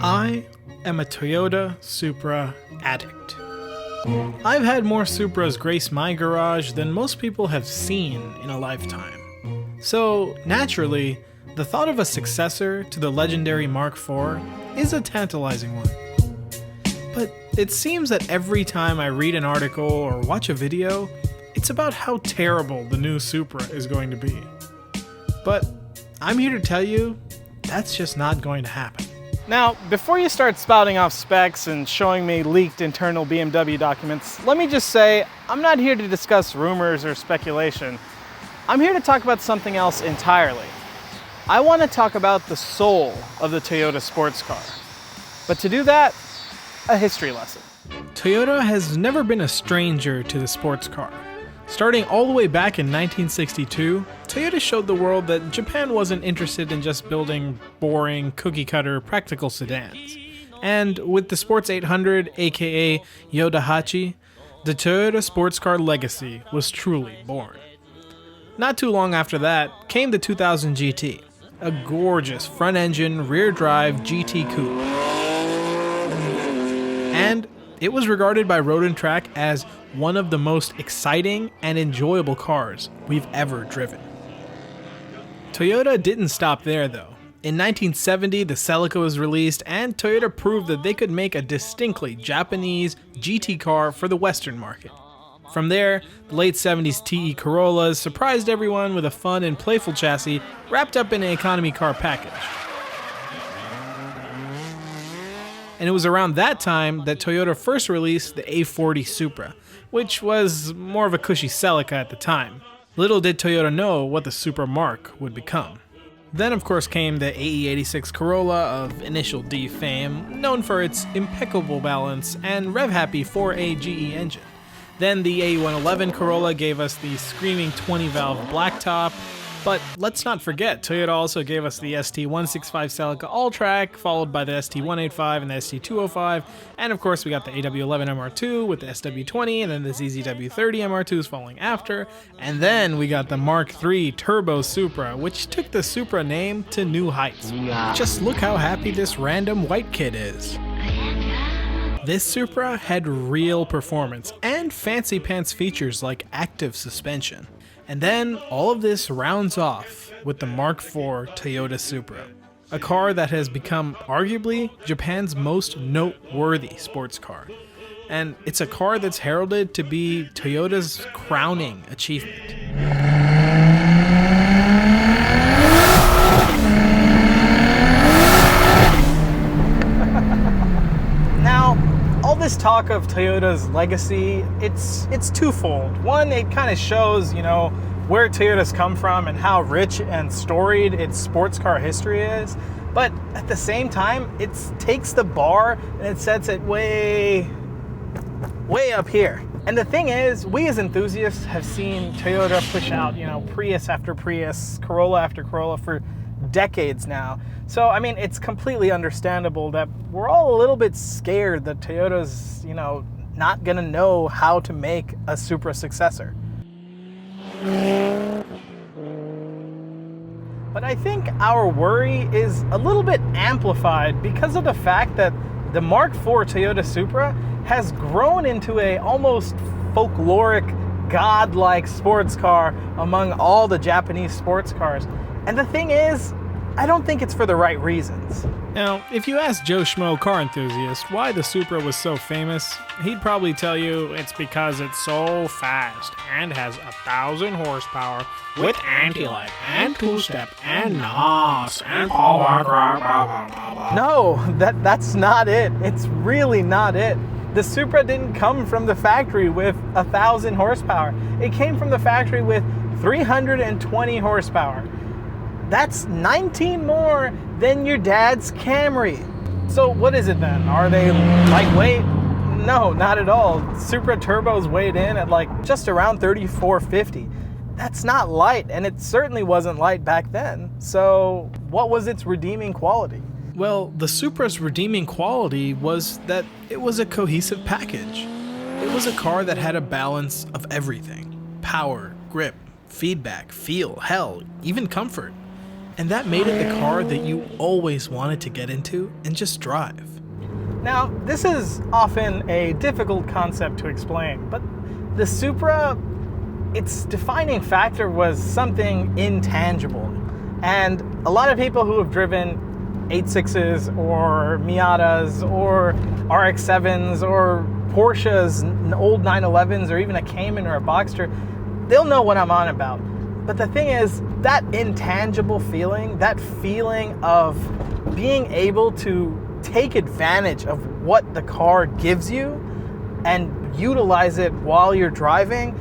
I am a Toyota Supra addict. I've had more Supras grace my garage than most people have seen in a lifetime. So, naturally, the thought of a successor to the legendary Mark IV is a tantalizing one. But it seems that every time I read an article or watch a video, it's about how terrible the new Supra is going to be. But I'm here to tell you, that's just not going to happen. Now, before you start spouting off specs and showing me leaked internal BMW documents, let me just say, I'm not here to discuss rumors or speculation. I'm here to talk about something else entirely. I want to talk about the soul of the Toyota sports car. But to do that, a history lesson. Toyota has never been a stranger to the sports car. Starting all the way back in 1962, Toyota showed the world that Japan wasn't interested in just building boring, cookie-cutter, practical sedans. And with the Sports 800, aka Yodahachi, the Toyota sports car legacy was truly born. Not too long after that came the 2000 GT, a gorgeous front-engine, rear-drive GT coupe. And it was regarded by Road and Track as one of the most exciting and enjoyable cars we've ever driven. Toyota didn't stop there though. In 1970, the Celica was released and Toyota proved that they could make a distinctly Japanese GT car for the Western market. From there, the late 70s TE Corollas surprised everyone with a fun and playful chassis wrapped up in an economy car package. And it was around that time that Toyota first released the A40 Supra, which was more of a cushy Celica at the time. Little did Toyota know what the Supra Mark would become. Then of course came the AE86 Corolla of initial D fame, known for its impeccable balance and rev-happy 4A GE engine. Then the AE111 Corolla gave us the screaming 20-valve blacktop. But let's not forget, Toyota also gave us the ST165 Celica All-Track, followed by the ST185 and the ST205, and of course we got the AW11 MR2 with the SW20, and then the ZZW30 MR2s following after, and then we got the Mark III Turbo Supra, which took the Supra name to new heights. Just look how happy this random white kid is. This Supra had real performance and fancy pants features like active suspension. And then all of this rounds off with the Mark IV Toyota Supra, a car that has become arguably Japan's most noteworthy sports car. And it's a car that's heralded to be Toyota's crowning achievement. Now, all this talk of Toyota's legacy, it's twofold. One, it kind of shows, where Toyota's come from and how rich and storied its sports car history is. But at the same time, it takes the bar and it sets it way up here. And the thing is, we as enthusiasts have seen Toyota push out, Prius after Prius, Corolla after Corolla for decades now. So, it's completely understandable that we're all a little bit scared that Toyota's, not gonna know how to make a Supra successor. But I think our worry is a little bit amplified because of the fact that the Mark IV Toyota Supra has grown into a almost folkloric, godlike sports car among all the Japanese sports cars. And the thing is, I don't think it's for the right reasons. Now, if you ask Joe Schmo car enthusiast why the Supra was so famous, he'd probably tell you it's because it's so fast and has 1,000 horsepower with anti-lock and two-step and NOS and power. No, that's not it. It's really not it. The Supra didn't come from the factory with 1,000 horsepower. It came from the factory with 320 horsepower. That's 19 more than your dad's Camry. So what is it then? Are they lightweight? No, not at all. Supra turbos weighed in at just around 3,450. That's not light, and it certainly wasn't light back then. So what was its redeeming quality? Well, the Supra's redeeming quality was that it was a cohesive package. It was a car that had a balance of everything. Power, grip, feedback, feel, hell, even comfort. And that made it the car that you always wanted to get into and just drive. Now, this is often a difficult concept to explain, but the Supra, its defining factor was something intangible. And a lot of people who have driven 86s or Miatas or RX-7s or Porsches, old 911s, or even a Cayman or a Boxster, they'll know what I'm on about. But the thing is, that intangible feeling, that feeling of being able to take advantage of what the car gives you and utilize it while you're driving,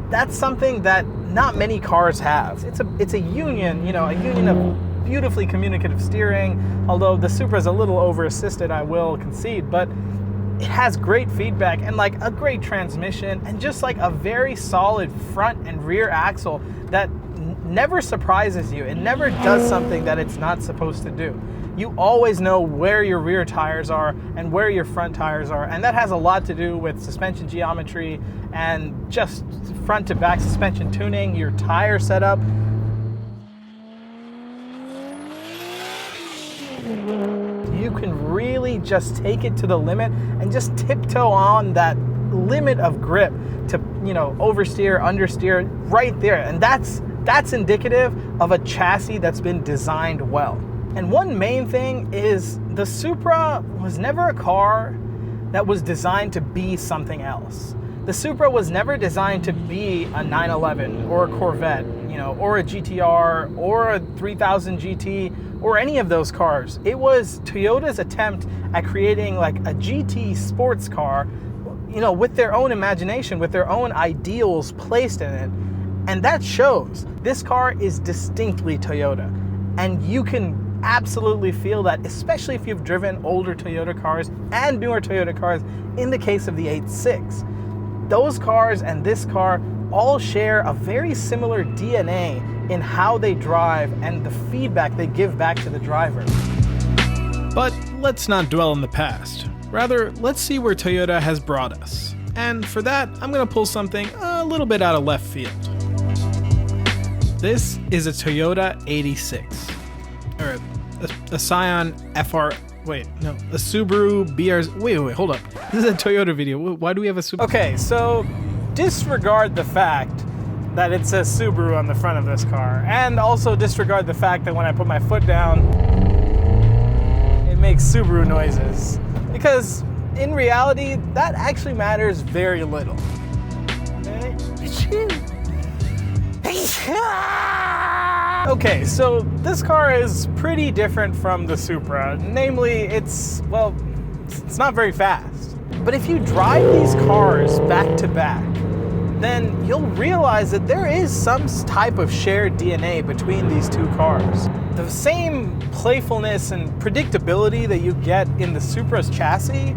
that's something that not many cars have. It's a union, a union of beautifully communicative steering, although the Supra is a little over-assisted, I will concede, but it has great feedback and like a great transmission and just like a very solid front and rear axle that never surprises you. It never does something that it's not supposed to do. You always know where your rear tires are and where your front tires are, and that has a lot to do with suspension geometry and just front to back suspension tuning, your tire setup. You can really just take it to the limit and just tiptoe on that limit of grip to, oversteer, understeer right there. And that's indicative of a chassis that's been designed well. And one main thing is the Supra was never a car that was designed to be something else. The Supra was never designed to be a 911 or a Corvette, or a GTR or a 3000 GT or any of those cars. It was Toyota's attempt at creating like a GT sports car, with their own imagination, with their own ideals placed in it. And that shows. This car is distinctly Toyota. And you can absolutely feel that, especially if you've driven older Toyota cars and newer Toyota cars in the case of the 86. Those cars and this car all share a very similar DNA in how they drive and the feedback they give back to the driver. But let's not dwell on the past. Rather, let's see where Toyota has brought us. And for that, I'm going to pull something a little bit out of left field. This is a Toyota 86. Or a Scion FR, a Subaru BR, wait, hold up. This is a Toyota video. Why do we have a Subaru? Okay, so disregard the fact that it says Subaru on the front of this car, and also disregard the fact that when I put my foot down, it makes Subaru noises. Because in reality, that actually matters very little. Okay, so this car is pretty different from the Supra. Namely, it's not very fast. But if you drive these cars back to back, then you'll realize that there is some type of shared DNA between these two cars. The same playfulness and predictability that you get in the Supra's chassis,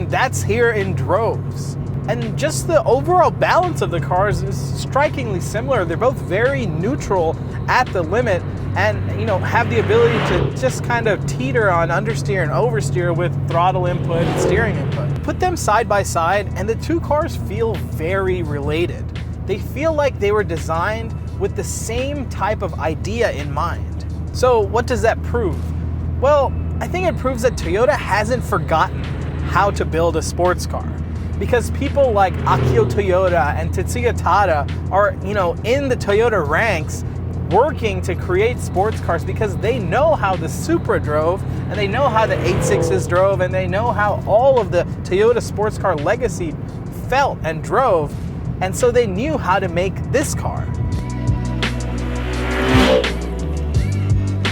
that's here in droves. And just the overall balance of the cars is strikingly similar. They're both very neutral at the limit and, have the ability to just kind of teeter on understeer and oversteer with throttle input and steering input. Put them side by side and the two cars feel very related. They feel like they were designed with the same type of idea in mind. So what does that prove? Well, I think it proves that Toyota hasn't forgotten how to build a sports car. Because people like Akio Toyoda and Tetsuya Tada are, in the Toyota ranks working to create sports cars because they know how the Supra drove and they know how the 86s drove and they know how all of the Toyota sports car legacy felt and drove, and so they knew how to make this car.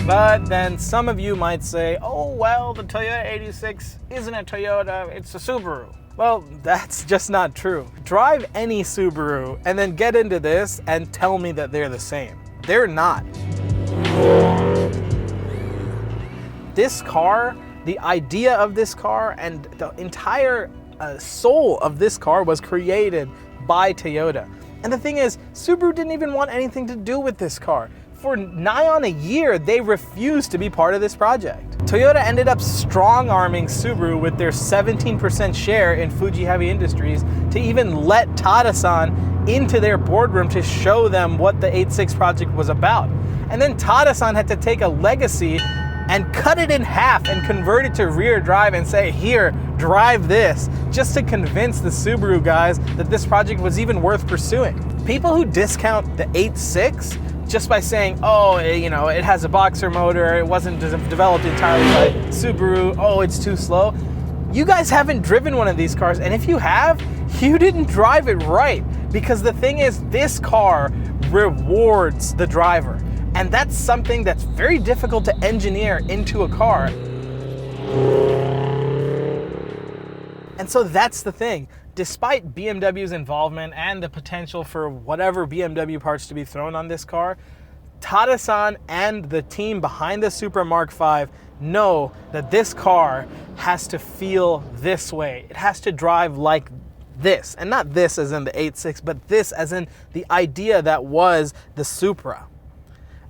But then some of you might say, oh well, the Toyota 86 isn't a Toyota, it's a Subaru. Well, that's just not true. Drive any Subaru and then get into this and tell me that they're the same. They're not. This car, the idea of this car, and the entire soul of this car was created by Toyota. And the thing is, Subaru didn't even want anything to do with this car. For nigh on a year, they refused to be part of this project. Toyota ended up strong-arming Subaru with their 17% share in Fuji Heavy Industries to even let Tada-san into their boardroom to show them what the 86 project was about. And then Tada-san had to take a legacy and cut it in half and convert it to rear drive and say, here, drive this, just to convince the Subaru guys that this project was even worth pursuing. People who discount the 86 just by saying, oh, you know, it has a boxer motor, it wasn't developed entirely by Subaru, oh, it's too slow. You guys haven't driven one of these cars, and if you have, you didn't drive it right. Because the thing is, this car rewards the driver. And that's something that's very difficult to engineer into a car. And so that's the thing. Despite BMW's involvement and the potential for whatever BMW parts to be thrown on this car, Tada-san and the team behind the Supra Mark V know that this car has to feel this way. It has to drive like this. And not this as in the 86, but this as in the idea that was the Supra.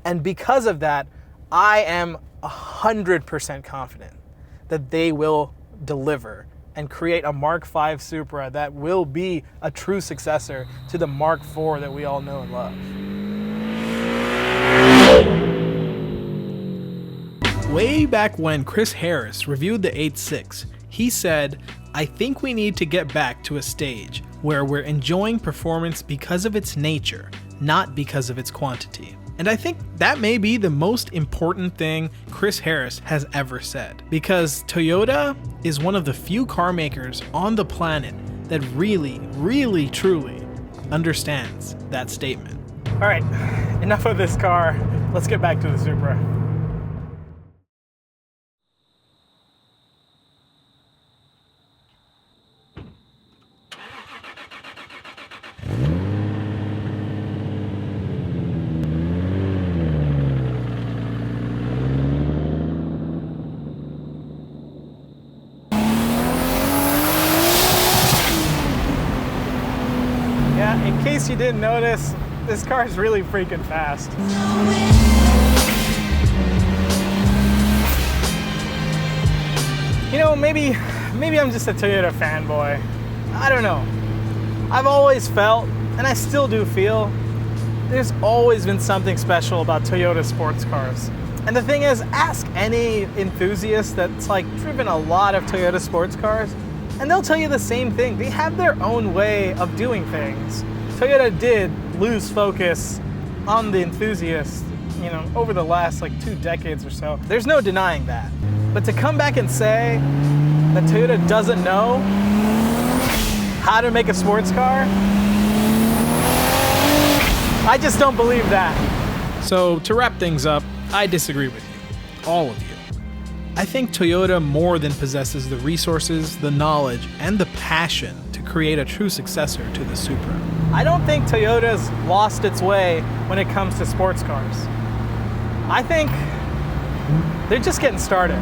And because of that, I am 100% confident that they will deliver and create a Mark V Supra that will be a true successor to the Mark IV that we all know and love. Way back when Chris Harris reviewed the 86, he said, "I think we need to get back to a stage where we're enjoying performance because of its nature, not because of its quantity." And I think that may be the most important thing Chris Harris has ever said, because Toyota is one of the few car makers on the planet that really, really, truly understands that statement. All right, enough of this car. Let's get back to the Supra. In case you didn't notice, this car is really freaking fast. You know, maybe I'm just a Toyota fanboy. I don't know. I've always felt, and I still do feel, there's always been something special about Toyota sports cars. And the thing is, ask any enthusiast that's like driven a lot of Toyota sports cars, and they'll tell you the same thing. They have their own way of doing things. Toyota did lose focus on the enthusiast, you know, over the last like 2 decades or so. There's no denying that. But to come back and say that Toyota doesn't know how to make a sports car, I just don't believe that. So to wrap things up, I disagree with you, all of you. I think Toyota more than possesses the resources, the knowledge, and the passion to create a true successor to the Supra. I don't think Toyota's lost its way when it comes to sports cars. I think they're just getting started.